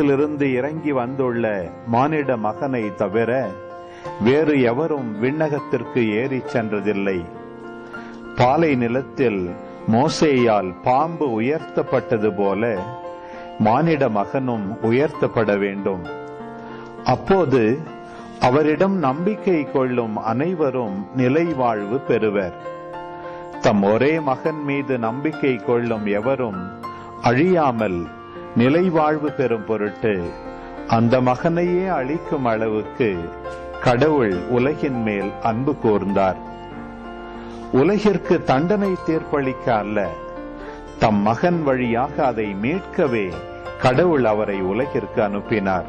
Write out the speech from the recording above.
பரலோகத்திலிருந்து இறங்கி வந்துள்ள மானிட மகனை தவிர வேறு எவரும் விண்ணகத்திற்கு ஏறிச் சென்றதில்லை. பாலை நிலத்தில் மோசேயால் பாம்பு உயர்த்தப்பட்டது போல மானிட மகனும் உயர்த்தப்பட வேண்டும். அப்போது அவரிடம் நம்பிக்கை கொள்ளும் அனைவரும் நிலை வாழ்வு பெறுவர். தம் ஒரே மகன் மீது நம்பிக்கை கொள்ளும் எவரும் அழியாமல் நிலை வாழ்வு பெறும் பொருட்டு அந்த மகனையே அளிக்கும் அளவுக்கு கடவுள் உலகின் மேல் அன்பு கூர்ந்தார். உலகிற்கு தண்டனை தீர்ப்பளிக்க அல்ல, தம் மகன் வழியாக அதை மீட்கவே கடவுள் அவரை உலகிற்கு அனுப்பினார்.